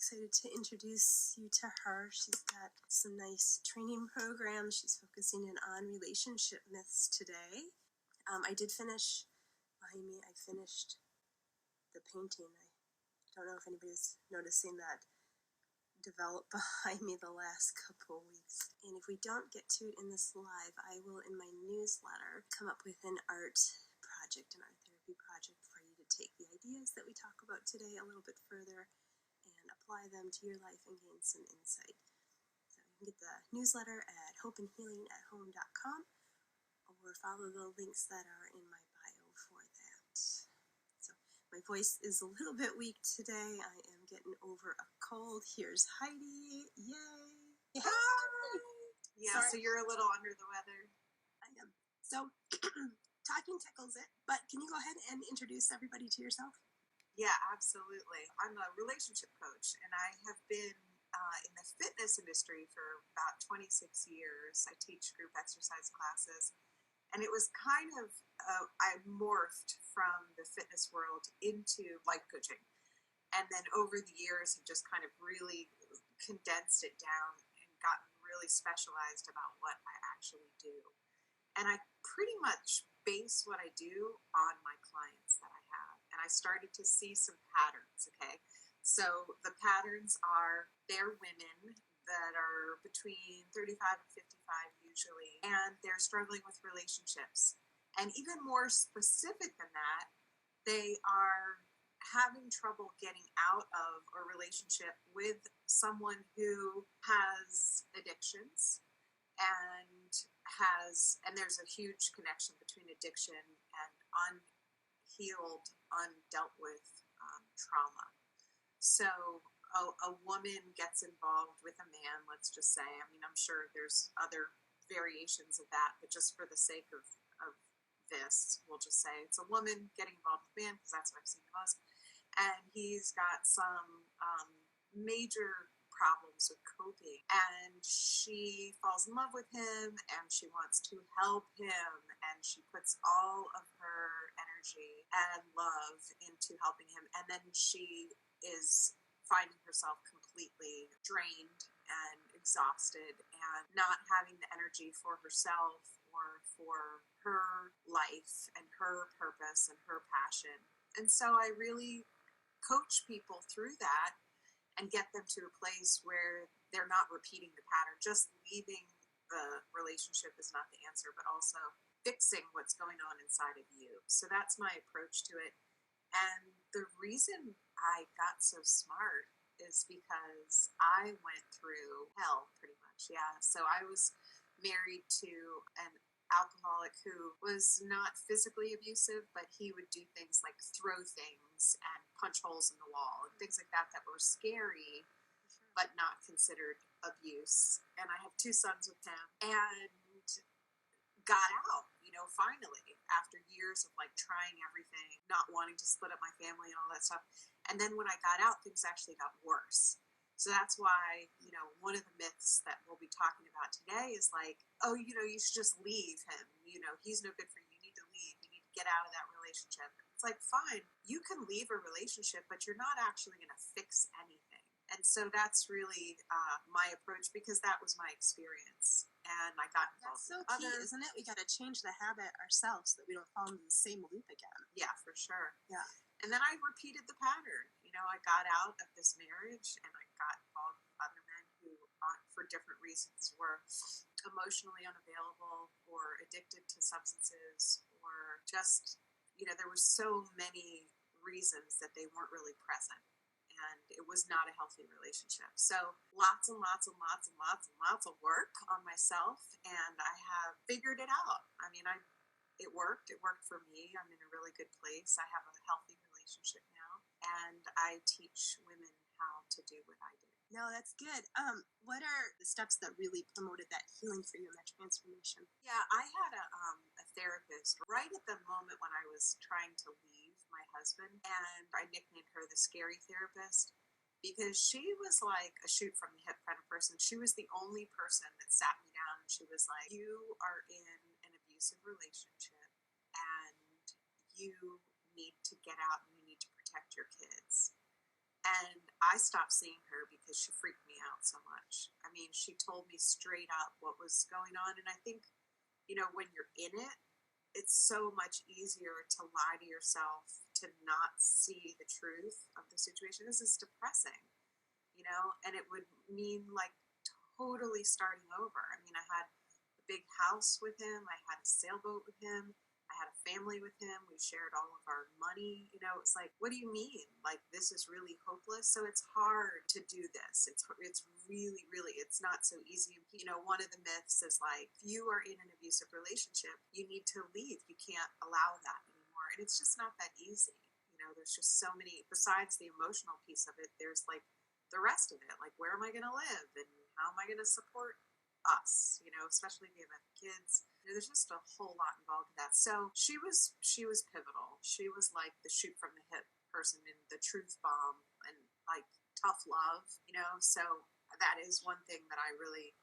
excited to introduce you to her. She's got some nice training programs. She's focusing in on relationship myths today. I did finish, behind me, I finished the painting. I don't know if anybody's noticing that developed behind me the last couple of weeks. And if we don't get to it in this live, I will, in my newsletter, come up with an art project, an art therapy project for you to take the ideas that we talk about today a little bit further and apply them to your life and gain some insight. So you can get the newsletter at hopeandhealingathome.com or follow the links that are in my bio for that. So my voice is a little bit weak today. I am getting over a cold. Here's Heidi. Yay! Hi! Yeah, Sorry. so you're a little under the weather. I am. So talking tickles it, but can you go ahead and introduce everybody to yourself? Yeah, absolutely. I'm a relationship coach, and I have been in the fitness industry for about 26 years. I teach group exercise classes, and it was kind of, I morphed from the fitness world into life coaching. And then over the years, have just kind of really condensed it down and gotten really specialized about what I actually do. And I pretty much base what I do on my clients that I have. And I started to see some patterns, okay? So the patterns are, they're women that are between 35 and 55 usually, and they're struggling with relationships. And even more specific than that, they are having trouble getting out of a relationship with someone who has addictions and there's a huge connection between addiction and unhealed, undealt with trauma. So a woman gets involved with a man, let's just say. I mean, I'm sure there's other variations of that, but just for the sake of this, we'll just say it's a woman getting involved with a man, because that's what I've seen the most. And he's got some major problems with coping, and she falls in love with him, and she wants to help him, and she puts all of her energy and love into helping him, and then she is finding herself completely drained and exhausted and not having the energy for herself or for her life and her purpose and her passion. And so I really coach people through that and get them to a place where they're not repeating the pattern. Just leaving the relationship is not the answer, but also fixing what's going on inside of you. So that's my approach to it. And the reason I got so smart is because I went through hell, pretty much. Yeah. So I was married to an alcoholic who was not physically abusive, but he would do things like throw things and punch holes in the wall and things like that were scary, but not considered abuse. And I have 2 sons with him, and got out, finally, after years of like trying everything, not wanting to split up my family and all that stuff. And then when I got out, things actually got worse. So that's why, one of the myths that we'll be talking about today is like, oh, you should just leave him. He's no good for you. You need to leave. You need to get out of that relationship. It's like, fine, you can leave a relationship, but you're not actually going to fix anything. And so that's really my approach, because that was my experience. And I got involved. That's so key, isn't it? We got to change the habit ourselves so that we don't fall into the same loop again. Yeah, for sure. Yeah. And then I repeated the pattern. I got out of this marriage, and I got involved with other men who, for different reasons, were emotionally unavailable or addicted to substances, or just, there were so many reasons that they weren't really present. And it was not a healthy relationship. So lots and lots and lots and lots and lots of work on myself, and I have figured it out. I mean, it worked. It worked for me. I'm in a really good place. I have a healthy relationship now, and I teach women how to do what I do. No, that's good. What are the steps that really promoted that healing for you and that transformation? Yeah, I had a therapist right at the moment when I was trying to leave my husband, and I nicknamed her the scary therapist, because she was like a shoot from the hip kind of person. She was the only person that sat me down, and she was like, you are in an abusive relationship, and you need to get out, and you need to protect your kids. And I stopped seeing her because she freaked me out so much. I mean, she told me straight up what was going on. And I think, when you're in it, it's so much easier to lie to yourself, to not see the truth of the situation. This is depressing, and it would mean like totally starting over. I mean, I had a big house with him, I had a sailboat with him, I had a family with him, we shared all of our money. It's like, what do you mean? Like, this is really hopeless? So it's hard to do this. It's really, really, it's not so easy. One of the myths is like, if you are in an abusive relationship, you need to leave. You can't allow that anymore. And it's just not that easy. There's just so many, besides the emotional piece of it, there's like the rest of it. Like, where am I going to live? And how am I going to support us, especially if you have kids. There's just a whole lot involved in that. So she was pivotal. She was like the shoot from the hip person in the truth bomb and like tough love, so that is one thing that I really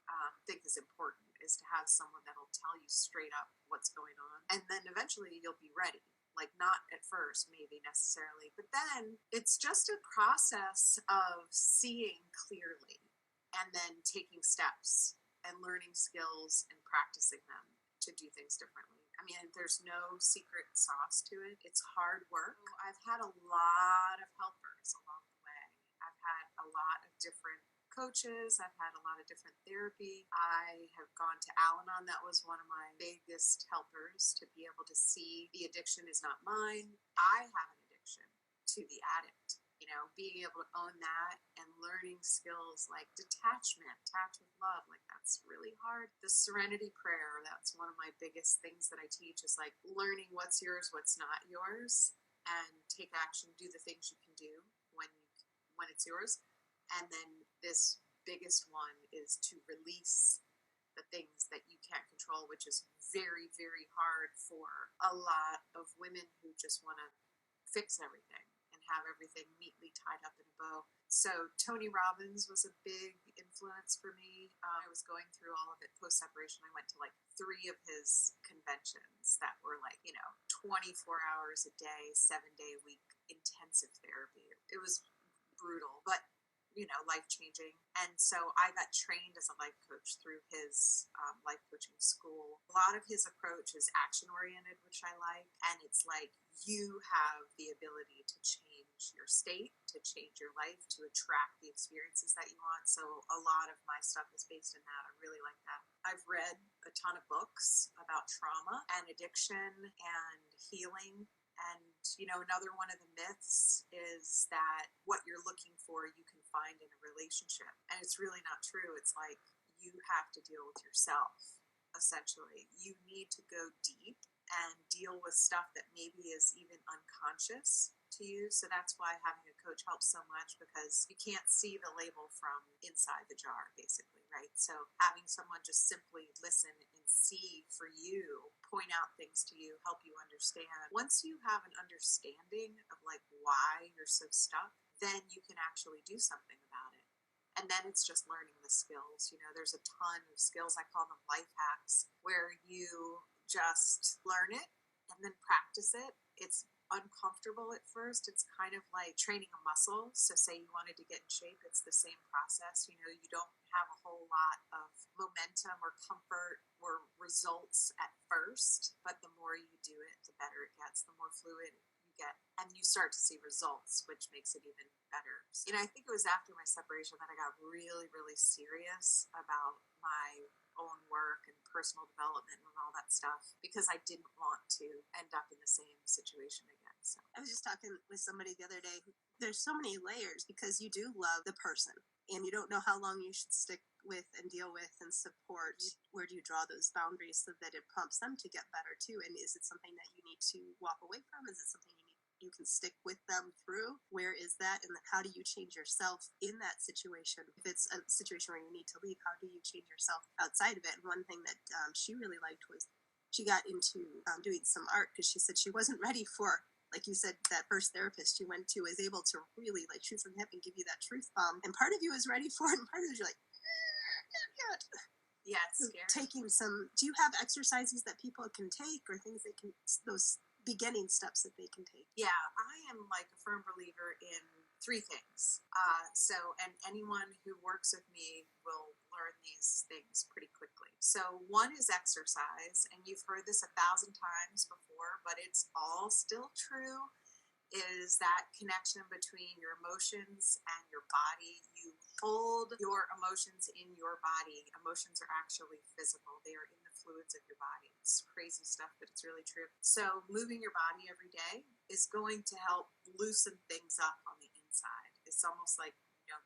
think is important, is to have someone that'll tell you straight up what's going on. And then eventually you'll be ready. Like, not at first, maybe necessarily, but then it's just a process of seeing clearly and then taking steps and learning skills and practicing them to do things differently. I mean, there's no secret sauce to it. It's hard work. I've had a lot of helpers along the way. I've had a lot of different coaches. I've had a lot of different therapy. I have gone to Al-Anon. That was one of my biggest helpers, to be able to see the addiction is not mine. I have an addiction to the addict. Being able to own that and learning skills like detachment, attach with love, like that's really hard. The serenity prayer, that's one of my biggest things that I teach, is like learning what's yours, what's not yours, and take action, do the things you can do when it's yours. And then this biggest one is to release the things that you can't control, which is very, very hard for a lot of women who just want to fix everything and have everything neatly tied up in a bow. So Tony Robbins was a big influence for me. I was going through all of it post-separation. I went to like 3 of his conventions that were like, 24 hours a day, 7-day a week, intensive therapy. It was brutal, but life-changing. And so I got trained as a life coach through his life coaching school. A lot of his approach is action-oriented, which I like. And it's like, you have the ability to change your state, to change your life, to attract the experiences that you want. So a lot of my stuff is based in that. I really like that. I've read a ton of books about trauma and addiction and healing. And, another one of the myths is that what you're looking for, you can find in a relationship. And it's really not true. It's like, you have to deal with yourself, essentially. You need to go deep and deal with stuff that maybe is even unconscious to you. So that's why having a coach helps so much, because you can't see the label from inside the jar, basically, right? So having someone just simply listen and see for you, point out things to you, help you understand. Once you have an understanding of like why you're so stuck, then you can actually do something about it. And then it's just learning the skills. There's a ton of skills. I call them life hacks, where you just learn it and then practice it. It's uncomfortable at first. It's kind of like training a muscle. So say you wanted to get in shape, it's the same process. You don't have a whole lot of momentum or comfort or results at first, but the more you do it, the better it gets, the more fluid you get, and you start to see results, which makes it even better. I think it was after my separation that I got really, really serious about my own work and personal development and all that stuff, because I didn't want to end up in the same situation again. So I was just talking with somebody the other day. There's so many layers, because you do love the person and you don't know how long you should stick with and deal with and support. Where do you draw those boundaries so that it prompts them to get better too? And is it something that you need to walk away from? Is it something you can stick with them through? Where is that? And then how do you change yourself in that situation? If it's a situation where you need to leave, how do you change yourself outside of it? And one thing that she really liked was she got into doing some art, because she said she wasn't ready for, like you said, that first therapist you went to is able to really like shoot from the hip and give you that truth bomb. And part of you is ready for it, and part of you is like, not yet. Yeah, it's scary. Taking some, do you have exercises that people can take, or things they can, those beginning steps that they can take? Yeah, I am like a firm believer in three things. And anyone who works with me will learn these things pretty quickly. So one is exercise, and you've heard this 1,000 times before, but it's all still true, is that connection between your emotions and your body. You hold your emotions in your body. Emotions are actually physical. They are in the fluids of your body. It's crazy stuff, but it's really true. So moving your body every day is going to help loosen things up on the inside. It's almost like,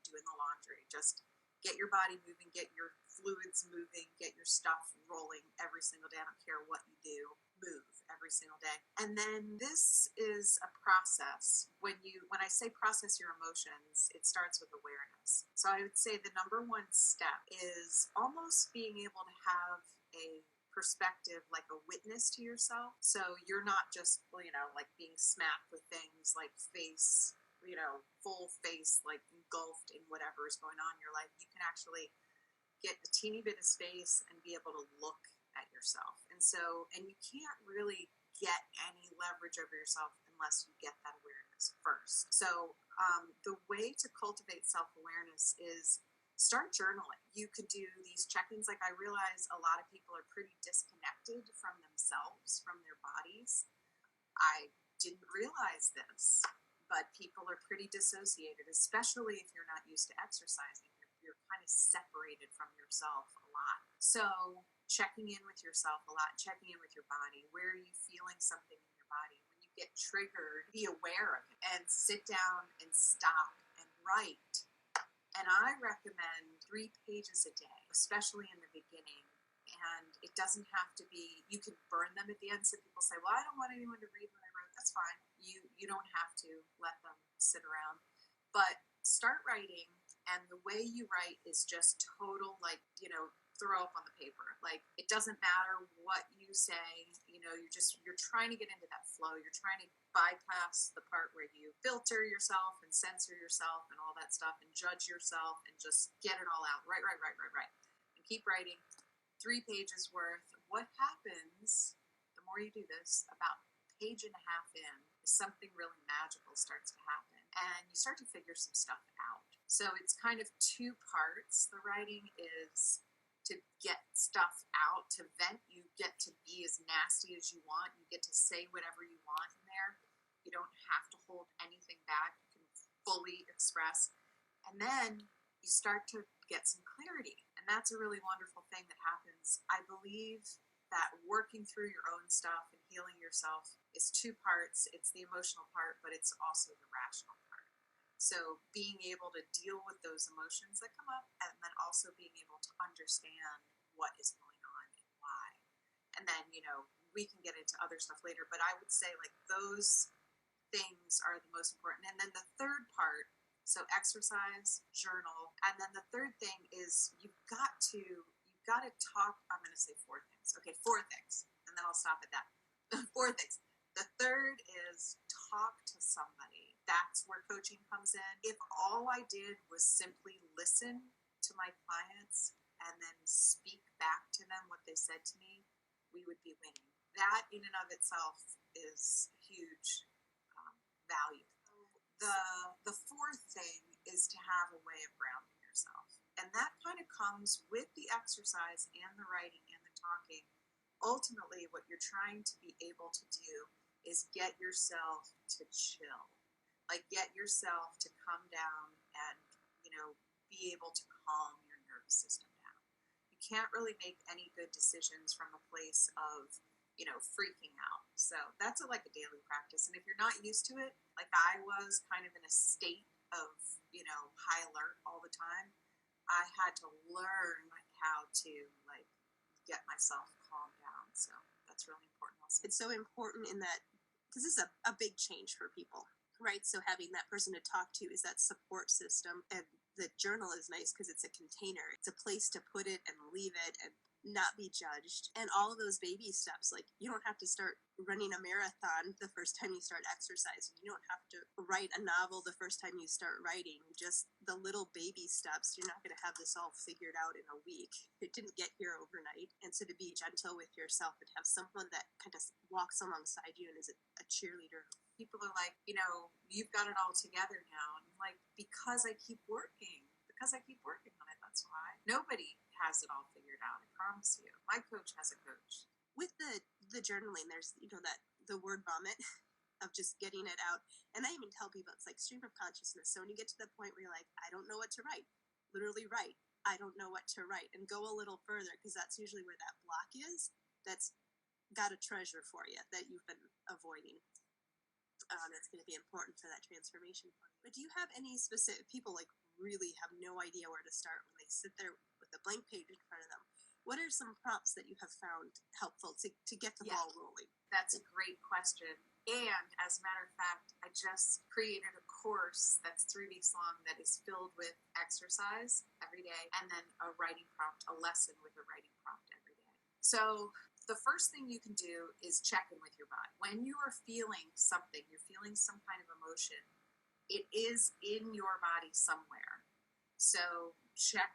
doing the laundry. Just get your body moving, get your fluids moving, get your stuff rolling every single day. I don't care what you do, move every single day. And then this is a process. When I say process your emotions, it starts with awareness. So I would say the number one step is almost being able to have a perspective, like a witness to yourself. So you're not just, like being smacked with things like face, full face, like engulfed in whatever is going on in your life. You can actually get a teeny bit of space and be able to look at yourself. And you can't really get any leverage over yourself unless you get that awareness first. So the way to cultivate self-awareness is start journaling. You could do these check-ins. Like, I realize a lot of people are pretty disconnected from themselves, from their bodies. I didn't realize this, but people are pretty dissociated, especially if you're not used to exercising. You're kind of separated from yourself a lot. So checking in with yourself a lot, checking in with your body. Where are you feeling something in your body? When you get triggered, be aware of it and sit down and stop and write. And I recommend 3 pages a day, especially in the beginning. And it doesn't have to be, you can burn them at the end. Some people say, well, I don't want anyone to read what I wrote. That's fine. You don't have to let them sit around. But start writing, and the way you write is just total, throw up on the paper. Like, it doesn't matter what you say, you're trying to get into that flow. You're trying to bypass the part where you filter yourself and censor yourself and all that stuff and judge yourself and just get it all out. Right. And keep writing. 3 pages worth. What happens, the more you do this, about a page and a half in, is something really magical starts to happen. And you start to figure some stuff out. So it's kind of 2 parts. The writing is to get stuff out, to vent. You get to be as nasty as you want. You get to say whatever you want in there. You don't have to hold anything back. You can fully express. And then you start to get some clarity. And that's a really wonderful thing that happens. I believe that working through your own stuff and healing yourself is 2 parts. It's the emotional part, but it's also the rational part. So being able to deal with those emotions that come up, and then also being able to understand what is going on and why. And then, we can get into other stuff later, but I would say, like, those things are the most important. And then the third part, so exercise, journal, and then the third thing is you've got to talk. I'm going to say 4 things. Okay, 4 things, and then I'll stop at that. 4 things. The third is talk to somebody. That's where coaching comes in. If all I did was simply listen to my clients and then speak back to them what they said to me, we would be winning. That in and of itself is huge value. The 4th thing is to have a way of grounding yourself. And that kind of comes with the exercise and the writing and the talking. Ultimately, what you're trying to be able to do is get yourself to chill. Like, get yourself to come down and, be able to calm your nervous system down. You can't really make any good decisions from a place of, freaking out. So that's like a daily practice. And if you're not used to it, like I was kind of in a state of, high alert all the time, I had to learn how to, get myself calmed down. So that's really important also. It's so important in that, because this is a big change for people, right? So having that person to talk to is that support system. And the journal is nice because it's a container. It's a place to put it and leave it and not be judged. And all of those baby steps, like, you don't have to start running a marathon the first time you start exercising. You don't have to write a novel the first time you start writing. Just the little baby steps. You're not going to have this all figured out in a week. It didn't get here overnight. And so to be gentle with yourself and have someone that kind of walks alongside you and is a cheerleader people are like, you've got it all together now. And I'm like, because I keep working. Because I keep working on it, that's why. Nobody has it all figured out, I promise you. My coach has a coach. With the journaling, there's, that the word vomit of just getting it out. And I even tell people it's like stream of consciousness. So when you get to the point where you're like, I don't know what to write, literally write, I don't know what to write, and go a little further, because that's usually where that block is. That's got a treasure for you that you've been avoiding. That's going to be important for that transformation for you. But do you have any specific people like really have no idea where to start when they sit there with a blank page in front of them? What are some prompts that you have found helpful to get the ball rolling? That's a great question. And as a matter of fact, I just created a course that's 3 weeks long that is filled with exercise every day and then a writing prompt, a lesson with a writing prompt every day. So the first thing you can do is check in with your body. When you are feeling something, you're feeling some kind of emotion, it is in your body somewhere. So check,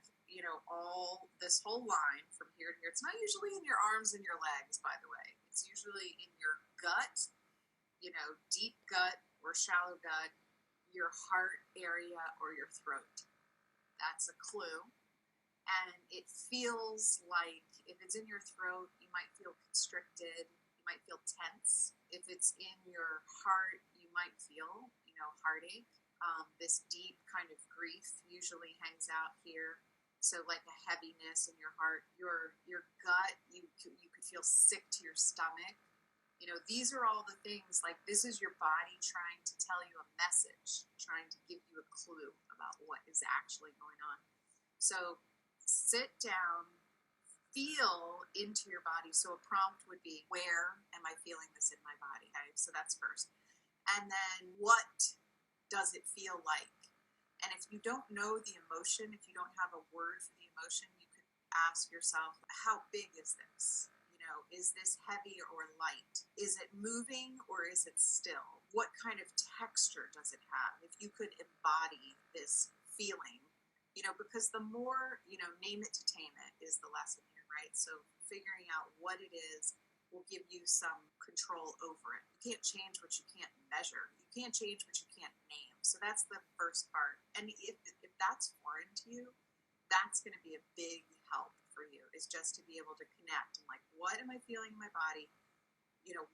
all this whole line from here to here. It's not usually in your arms and your legs, by the way. It's usually in your gut, deep gut or shallow gut, your heart area or your throat. That's a clue. And it feels like if it's in your throat, you might feel constricted, you might feel tense. If it's in your heart, you might feel, heartache. This deep kind of grief usually hangs out here. So like a heaviness in your heart, your gut, you could feel sick to your stomach. These are all the things, like this is your body trying to tell you a message, trying to give you a clue about what is actually going on. So sit down, feel into your body. So a prompt would be, where am I feeling this in my body? Okay, so that's first. And then what does it feel like? And if you don't know the emotion, if you don't have a word for the emotion, you could ask yourself, how big is this? Is this heavy or light? Is it moving or is it still? What kind of texture does it have? If you could embody this feeling, because the more, name it to tame it is the lesson here, right? So figuring out what it is will give you some control over it. You can't change what you can't measure. You can't change what you can't name. So that's the first part. And if that's foreign to you, that's going to be a big help for you, is just to be able to connect and like, what am I feeling in my body?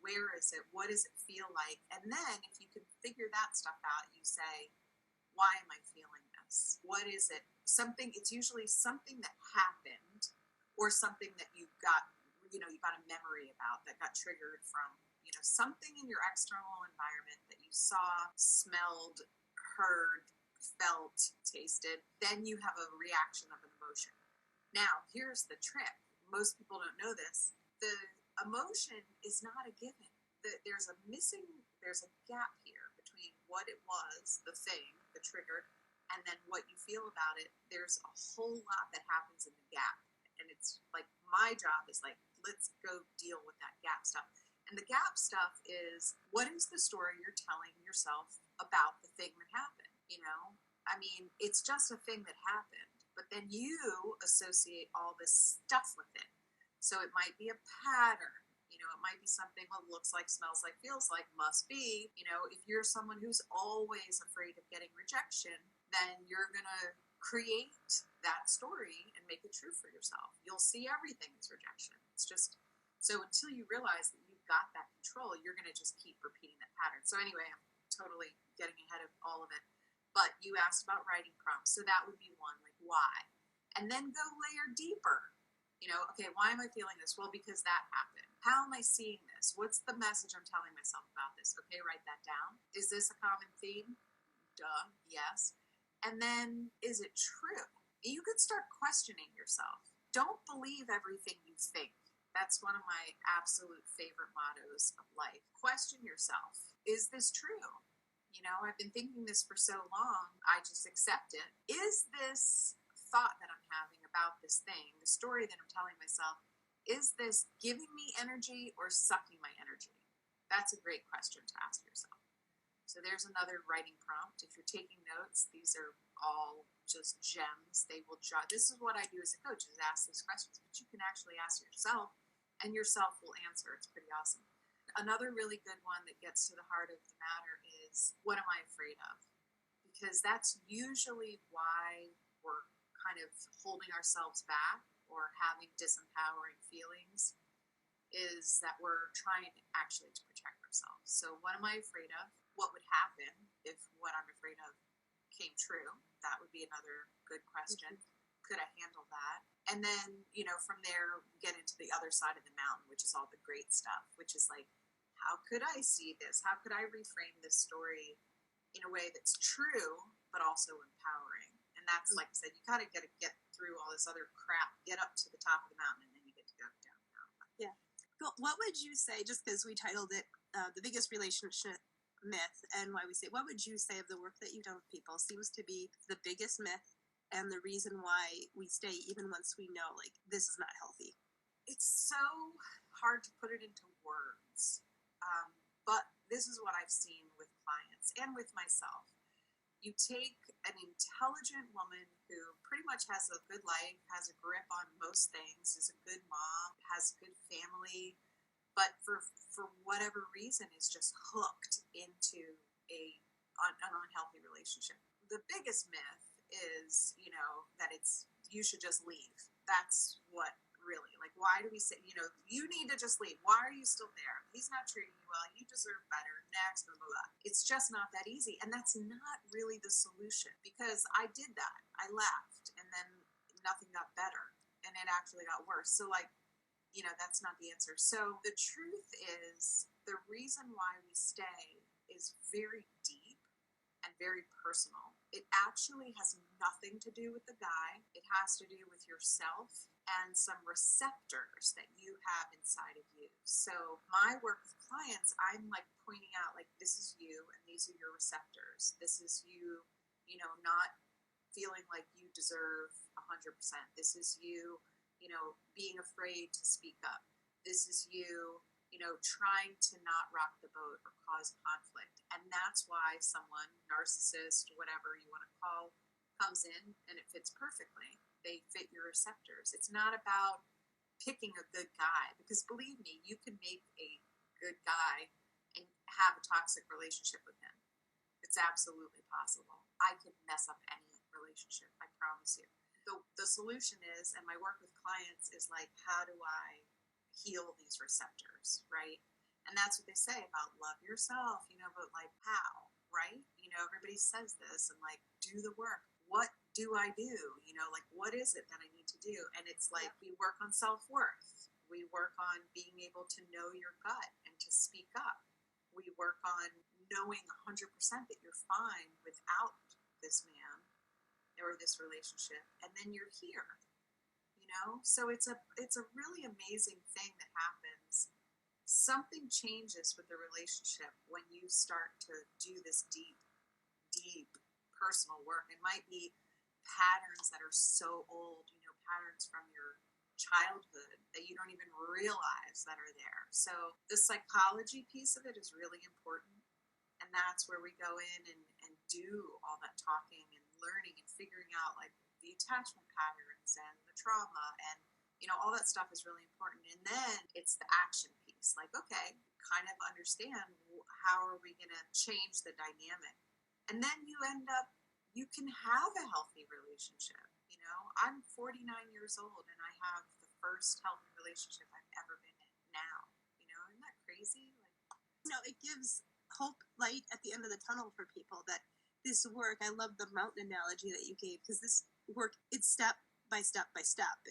Where is it? What does it feel like? And then if you can figure that stuff out, you say, why am I feeling this? What is it? It's usually something that happened or something that you got a memory about that got triggered from, something in your external environment that you saw, smelled, heard, felt, tasted. Then you have a reaction of an emotion. Now, here's the trick. Most people don't know this. The emotion is not a given. There's a gap here between what it was, the thing, the trigger, and then what you feel about it. There's a whole lot that happens in the gap. And it's like, my job is like, let's go deal with that gap stuff. And the gap stuff is, what is the story you're telling yourself about the thing that happened? It's just a thing that happened. But then you associate all this stuff with it. So it might be a pattern. It might be something that looks like, smells like, feels like, must be. If you're someone who's always afraid of getting rejection, then you're going to create that story and make it true for yourself. You'll see everything as rejection. It's just, so until you realize that you've got that control, you're going to just keep repeating that pattern. So anyway, I'm totally getting ahead of all of it. But you asked about writing prompts. So that would be one, like why? And then go layer deeper. Okay, why am I feeling this? Well, because that happened. How am I seeing this? What's the message I'm telling myself about this? Okay, write that down. Is this a common theme? Duh, yes. And then, is it true? You could start questioning yourself. Don't believe everything you think. That's one of my absolute favorite mottos of life. Question yourself. Is this true? I've been thinking this for so long, I just accept it. Is this thought that I'm having about this thing, the story that I'm telling myself, is this giving me energy or sucking my energy? That's a great question to ask yourself. So there's another writing prompt. If you're taking notes, these are all just gems. They will jot. This is what I do as a coach, is ask these questions, but you can actually ask yourself, and yourself will answer. It's pretty awesome. Another really good one that gets to the heart of the matter is, what am I afraid of? Because that's usually why we're kind of holding ourselves back or having disempowering feelings, is that we're trying actually to protect ourselves. So what am I afraid of? What would happen if what I'm afraid of came true? That would be another good question. Mm-hmm. Could I handle that? And then, from there, get into the other side of the mountain, which is all the great stuff, which is like, how could I see this? How could I reframe this story in a way that's true, but also empowering? And that's, like I said, you kind of got to get through all this other crap, get up to the top of the mountain, and then you get to go down the mountain. Yeah. Well, what would you say, just because we titled it The Biggest Relationship Myth and Why We Say, what would you say of the work that you've done with people seems to be the biggest myth and the reason why we stay even once we know, like, this is not healthy? It's so hard to put it into words. But this is what I've seen with clients and with myself. You take an intelligent woman who pretty much has a good life, has a grip on most things, is a good mom, has a good family, but for whatever reason is just hooked into an unhealthy relationship. The biggest myth is, that you should just leave. That's what really, like, why do we say, you need to just leave? Why are you still there? He's not treating you well. You deserve better. Next, blah, blah, blah. It's just not that easy. And that's not really the solution, because I did that. I left, and then nothing got better, and it actually got worse. So, that's not the answer. So the truth is, the reason why we stay is very deep and very personal. It actually has nothing to do with the guy. It has to do with yourself and some receptors that you have inside of you. So my work with clients, I'm like pointing out, like, this is you and these are your receptors. This is you, not feeling like you deserve 100%. This is you, being afraid to speak up. This is you, trying to not rock the boat or cause conflict. And that's why someone, narcissist, whatever you want to call, comes in and it fits perfectly. They fit your receptors. It's not about picking a good guy, because believe me, you can make a good guy and have a toxic relationship with him. It's absolutely possible. I could mess up any relationship, I promise you. The solution is, and my work with clients is like, how do I heal these receptors, right? And that's what they say about love yourself, but like, how, right? Everybody says this, and like, do the work. What do I do? Like, what is it that I need to do? And it's like, we work on self-worth. We work on being able to know your gut and to speak up. We work on knowing 100% that you're fine without this man or this relationship, and then you're here. So it's a really amazing thing that happens. Something changes with the relationship when you start to do this deep personal work. It might be patterns that are so old, patterns from your childhood that you don't even realize that are there. So the psychology piece of it is really important, and that's where we go in and do all that talking and learning and figuring out, like, the attachment patterns and the trauma, and all that stuff is really important. And then it's the action piece, like, okay, kind of understand, how are we going to change the dynamic, and then you can have a healthy relationship. I'm 49 years old and I have the first healthy relationship I've ever been in now. Isn't that crazy? It gives hope, light at the end of the tunnel for people that this work, I love the mountain analogy that you gave, because this work, it's step by step by step.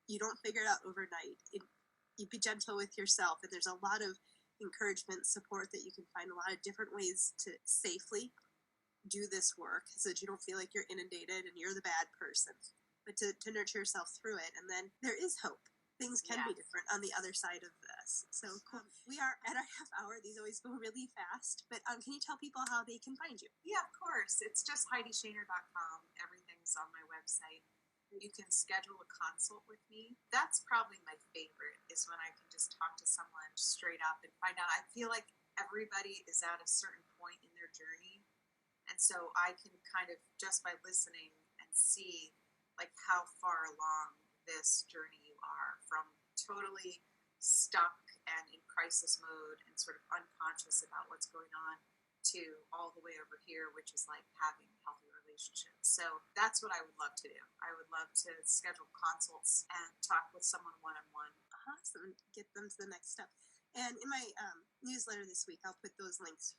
You don't figure it out overnight. You be gentle with yourself, and there's a lot of encouragement, support that you can find, a lot of different ways to safely do this work so that you don't feel like you're inundated and you're the bad person, but to nurture yourself through it. And then there is hope. Things can be different on the other side of this. So cool. We are at our half hour. These always go really fast. But can you tell people how they can find you? Yeah, of course. It's just HeidiShaner.com. Everything's on my website. You can schedule a consult with me. That's probably my favorite, is when I can just talk to someone straight up and find out. I feel like everybody is at a certain point in their journey. And so I can kind of, just by listening and see, like, how far along this journey you are, from totally stuck and in crisis mode and sort of unconscious about what's going on, to all the way over here, which is like having healthy relationships. So that's what I would love to do. I would love to schedule consults and talk with someone one-on-one. Awesome. Get them to the next step. And in my newsletter this week, I'll put those links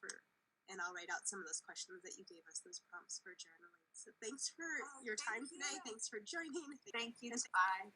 and I'll write out some of those questions that you gave us, those prompts for journaling. So thanks for your time today. Thanks for joining. Thank you. Bye.